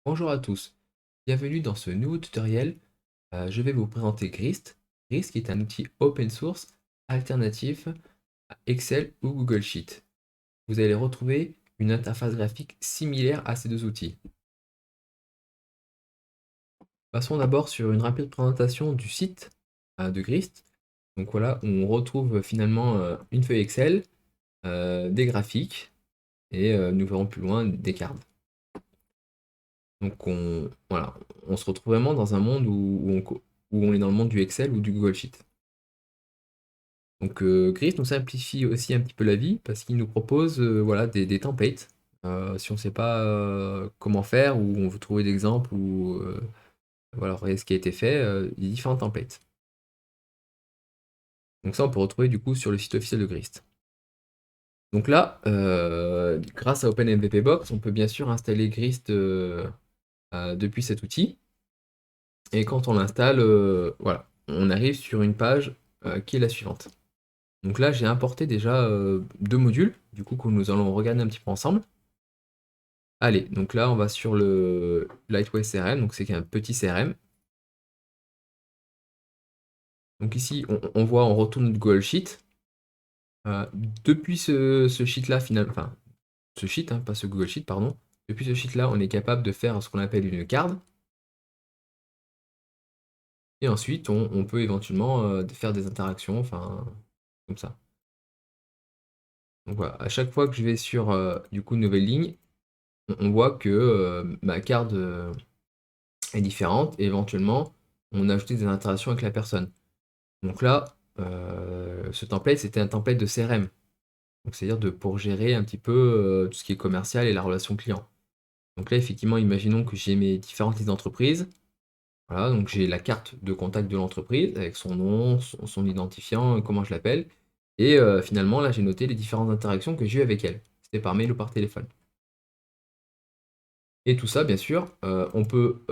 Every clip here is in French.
Bonjour à tous, bienvenue dans ce nouveau tutoriel. Je vais vous présenter Grist. Grist qui est un outil open source alternatif à Excel ou Google Sheet. Vous allez retrouver une interface graphique similaire à ces deux outils. Passons d'abord sur une rapide présentation du site de Grist. Donc voilà, on retrouve finalement une feuille Excel, des graphiques et nous verrons plus loin des cartes. Donc voilà, on se retrouve vraiment dans un monde où on est dans le monde du Excel ou du Google Sheet. Donc Gris nous simplifie aussi un petit peu la vie parce qu'il nous propose voilà, des templates. Si on ne sait pas comment faire ou on veut trouver des exemples ou voilà, regarder ce qui a été fait, il y a différents templates. Donc ça, on peut retrouver du coup sur le site officiel de Grist. Donc là, grâce à OpenMVP Box, on peut bien sûr installer Grist depuis cet outil. Et quand on l'installe, voilà, on arrive sur une page qui est la suivante. Donc là, j'ai importé déjà deux modules, du coup, que nous allons regarder un petit peu ensemble. Allez, donc là, on va sur le Lightweight CRM, donc c'est un petit CRM. Donc ici, on voit, on retourne notre Google Sheet. Depuis ce sheet-là, finalement, enfin, ce sheet, hein, pas ce Google Sheet, pardon. Depuis ce sheet-là, on est capable de faire ce qu'on appelle une card. Et ensuite, on peut éventuellement faire des interactions, enfin, comme ça. Donc voilà, à chaque fois que je vais sur, du coup, une nouvelle ligne, on voit que ma card est différente et éventuellement, on a ajouté des interactions avec la personne. Donc là, ce template, c'était un template de CRM. Donc c'est-à-dire pour gérer un petit peu tout ce qui est commercial et la relation client. Donc là, effectivement, imaginons que j'ai mes différentes listes d'entreprises. Voilà, donc j'ai la carte de contact de l'entreprise avec son nom, son identifiant, comment je l'appelle. Et finalement, là, j'ai noté les différentes interactions que j'ai eues avec elle. C'était par mail ou par téléphone. Et tout ça, bien sûr, on peut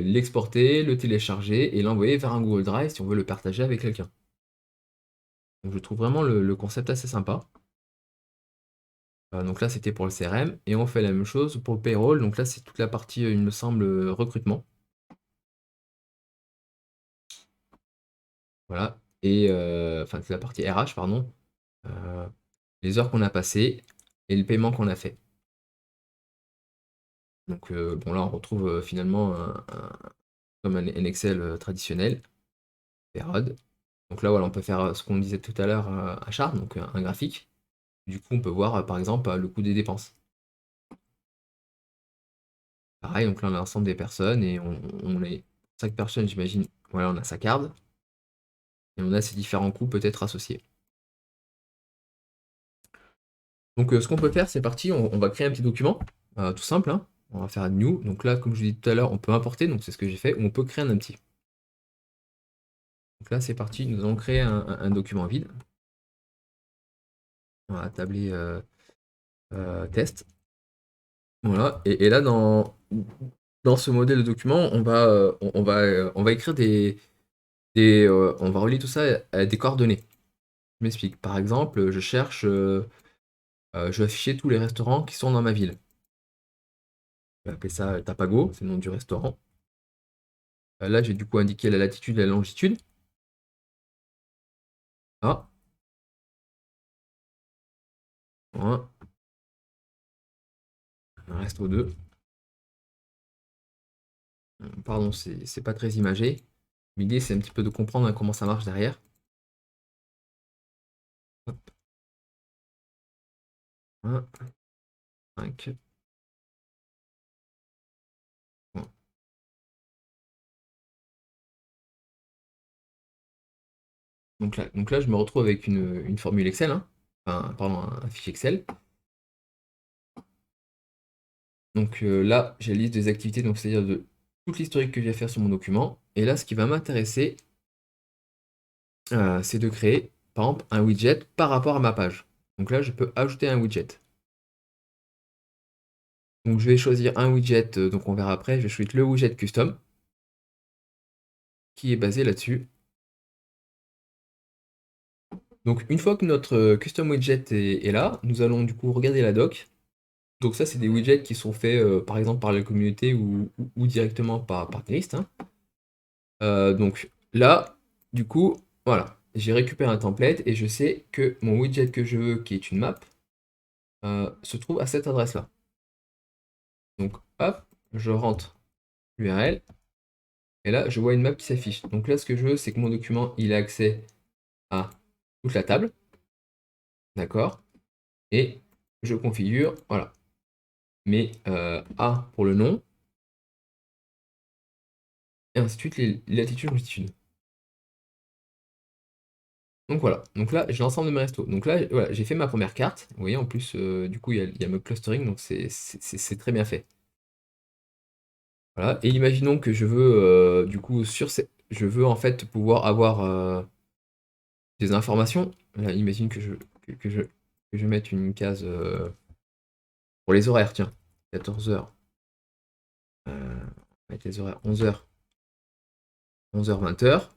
l'exporter, le télécharger et l'envoyer vers un Google Drive si on veut le partager avec quelqu'un. Donc je trouve vraiment le concept assez sympa. Donc là, c'était pour le CRM. Et on fait la même chose pour le payroll. Donc là, c'est toute la partie, il me semble, recrutement. Voilà. Et enfin, c'est la partie RH, pardon. Euh, les heures qu'on a passées et le paiement qu'on a fait. Donc bon, là, on retrouve finalement comme un Excel traditionnel, période. Donc là, voilà, on peut faire ce qu'on disait tout à l'heure à chart, donc un graphique. Du coup, on peut voir, par exemple, le coût des dépenses. Pareil, donc là, on a l'ensemble des personnes et on est 5 personnes, j'imagine. Voilà, on a sa carte et on a ces différents coûts peut-être associés. Donc, ce qu'on peut faire, c'est parti, on va créer un petit document, tout simple, hein. On va faire new. Donc là, comme je vous dis tout à l'heure, on peut importer, donc c'est ce que j'ai fait, ou on peut créer un petit. Donc là, c'est parti, nous allons créer un document vide. On va tabler test. Voilà, et là, dans ce modèle de document, on va écrire on va relier tout ça à des coordonnées. Je m'explique. Par exemple, je cherche, je vais afficher tous les restaurants qui sont dans ma ville. Je vais appeler ça Tapago, c'est le nom du restaurant. Là, j'ai du coup indiqué la latitude et la longitude. Ah, voilà, un resto 2. Pardon, c'est pas très imagé. L'idée, c'est un petit peu de comprendre hein, comment ça marche derrière. Hop, 1, 5. Bon. Donc là, je me retrouve avec une formule Excel, hein. Enfin, pardon, un fichier Excel. Donc là, j'ai la liste des activités, donc c'est-à-dire de toute l'historique que j'ai fait sur mon document. Et là, ce qui va m'intéresser, c'est de créer, par exemple, un widget par rapport à ma page. Donc là, je peux ajouter un widget. Donc je vais choisir un widget, donc on verra après, je vais choisir le widget custom, qui est basé là-dessus. Donc une fois que notre custom widget est là, nous allons du coup regarder la doc. Donc ça, c'est des widgets qui sont faits, par exemple, par la communauté ou directement par Grist, hein. Donc là, du coup, voilà, j'ai récupéré un template et je sais que mon widget que je veux, qui est une map, se trouve à cette adresse-là. Donc hop, je rentre l'URL, et là, je vois une map qui s'affiche. Donc là, ce que je veux, c'est que mon document, il ait accès à toute la table, d'accord? Et je configure, voilà, mes A pour le nom, et ainsi de suite les latitudes, longitudes. Donc voilà, donc là j'ai l'ensemble de mes restos. Donc là voilà, j'ai fait ma première carte. Vous voyez en plus du coup il y a le clustering, donc c'est très bien fait. Voilà, et imaginons que je veux du coup je veux en fait pouvoir avoir des informations. Là, imagine que je mette une case pour les horaires, tiens. 14h. Avec les horaires 11h, 11h, 20h.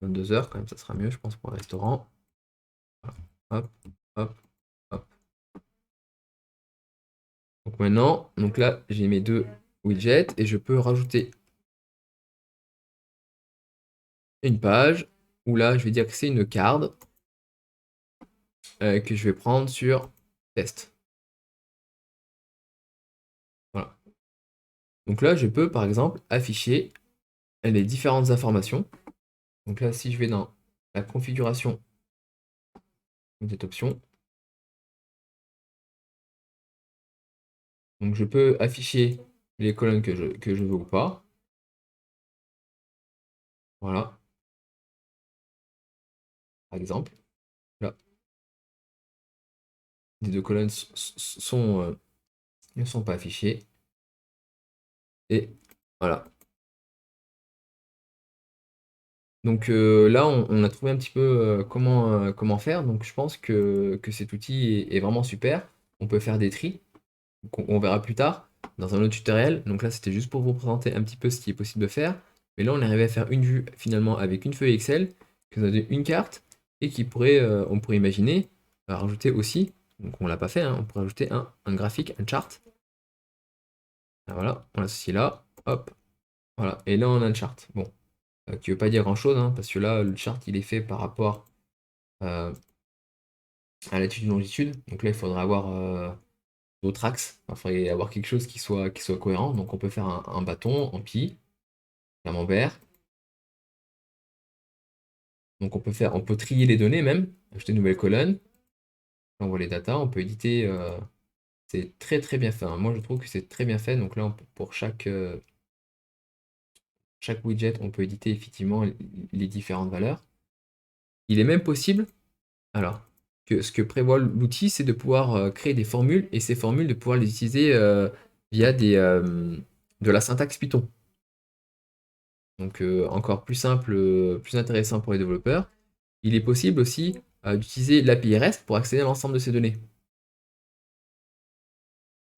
22h quand même, ça sera mieux je pense pour un restaurant. Voilà. Hop, hop, hop. Donc maintenant, donc là, j'ai mes deux widgets et je peux rajouter une page où là, je vais dire que c'est une carte que je vais prendre sur test. Voilà. Donc là, je peux par exemple afficher les différentes informations. Donc là, si je vais dans la configuration de cette option, donc je peux afficher les colonnes que je veux ou pas. Voilà, par exemple. Là, les deux colonnes ne sont pas affichées. Et voilà. Donc là, on a trouvé un petit peu comment faire. Donc je pense que cet outil est vraiment super. On peut faire des tris, qu'on verra plus tard dans un autre tutoriel. Donc là, c'était juste pour vous présenter un petit peu ce qui est possible de faire. Mais là, on est arrivé à faire une vue finalement avec une feuille Excel qui nous a donné une carte et on pourrait imaginer rajouter aussi, donc on l'a pas fait, hein, on pourrait rajouter un graphique, un chart. Ah, voilà, on l'associe là, hop, voilà. Et là, on a un chart. Bon, qui veut pas dire grand-chose, hein, parce que là, le chart, il est fait par rapport euh, à latitude longitude. Donc là, il faudrait avoir d'autres axes. Enfin, il faudrait avoir quelque chose qui soit cohérent. Donc on peut faire un bâton en pi, camembert. Donc on peut trier les données même, ajouter une nouvelle colonne. On voit les datas, on peut éditer. C'est très très bien fait, hein. Moi je trouve que c'est très bien fait. Donc là, pour chaque widget, on peut éditer effectivement les différentes valeurs. Il est même possible, alors, que ce que prévoit l'outil, c'est de pouvoir créer des formules et ces formules de pouvoir les utiliser via de la syntaxe Python. Donc encore plus simple, plus intéressant pour les développeurs. Il est possible aussi d'utiliser l'API REST pour accéder à l'ensemble de ces données.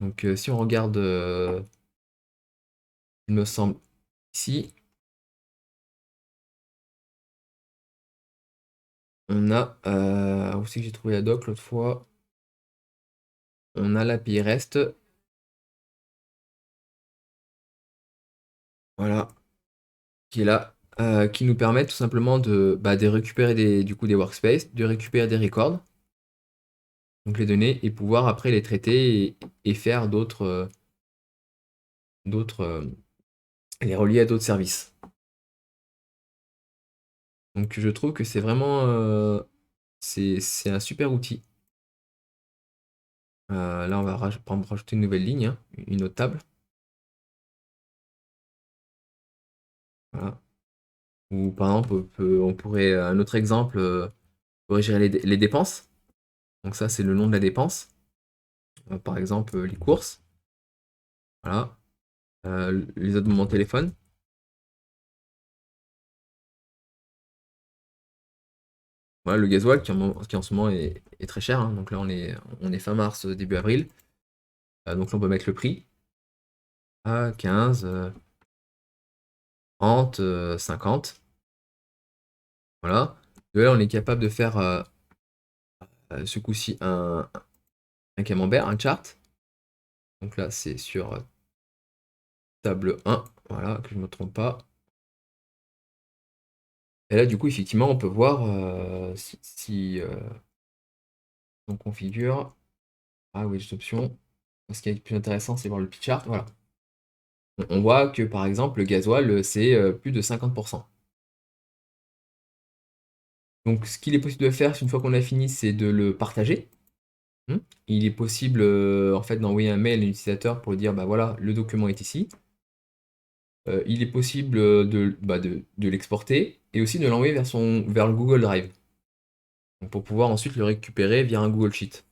Donc si on regarde, il me semble, ici, on a, où c'est que j'ai trouvé la doc l'autre fois? On a l'API REST, voilà, qui est là, qui nous permet tout simplement de récupérer du coup, des workspaces, de récupérer des records, donc les données, et pouvoir après les traiter et faire les relier à d'autres services. Donc je trouve que c'est vraiment c'est un super outil. Là, on va par exemple, rajouter une nouvelle ligne, hein, une autre table. Voilà. Ou par exemple, on pourrait, un autre exemple, on pourrait gérer les dépenses. Donc ça, c'est le nom de la dépense. Par exemple, les courses. Voilà. Les autres de mon téléphone. Voilà, le gasoil qui en ce moment est très cher, hein. Donc là, on est fin mars, début avril. Donc là, on peut mettre le prix à 15, 30, 50. Voilà. De là, on est capable de faire ce coup-ci un camembert, un chart. Donc là, c'est sur table 1, voilà, que je ne me trompe pas. Et là, du coup, effectivement, on peut voir si on configure. Ah oui, cette option. Ce qui est le plus intéressant, c'est voir le pitch chart. Voilà. On voit que par exemple, le gasoil, c'est plus de 50%. Donc, ce qu'il est possible de faire, une fois qu'on a fini, c'est de le partager. Il est possible en fait d'envoyer un mail à l'utilisateur pour lui dire bah voilà, le document est ici. Il est possible de l'exporter et aussi de l'envoyer vers le Google Drive. Donc, pour pouvoir ensuite le récupérer via un Google Sheet.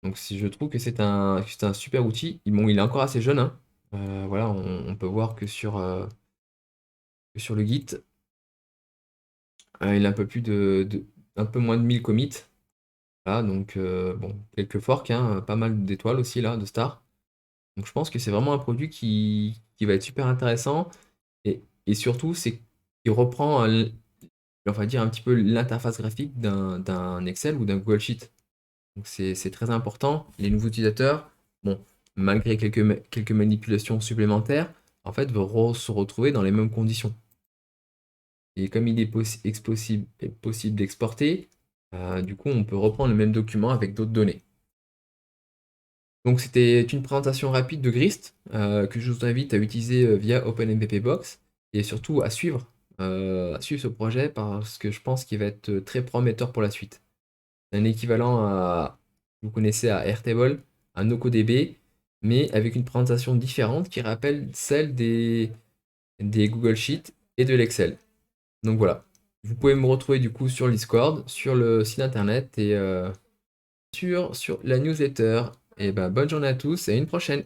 Donc si je trouve que c'est un super outil. Bon, il est encore assez jeune, hein. Voilà, on peut voir que sur le Git, il a un peu un peu moins de 1000 commits. Voilà, donc bon, quelques forks, hein, pas mal d'étoiles aussi là, de stars. Donc je pense que c'est vraiment un produit qui va être super intéressant. Et surtout, c'est qu'il reprend, on va dire, un petit peu l'interface graphique d'un Excel ou d'un Google Sheet. Donc c'est très important. Les nouveaux utilisateurs, bon, malgré quelques manipulations supplémentaires, en fait, vont se retrouver dans les mêmes conditions. Et comme il est possible d'exporter, du coup, on peut reprendre le même document avec d'autres données. Donc c'était une présentation rapide de Grist que je vous invite à utiliser via OpenMVPBox et surtout à suivre ce projet parce que je pense qu'il va être très prometteur pour la suite. C'est un équivalent vous connaissez, à Airtable, à NocoDB, mais avec une présentation différente qui rappelle celle des Google Sheets et de l'Excel. Donc voilà. Vous pouvez me retrouver du coup sur le Discord, sur le site internet et sur la newsletter. Et ben bonne journée à tous et à une prochaine.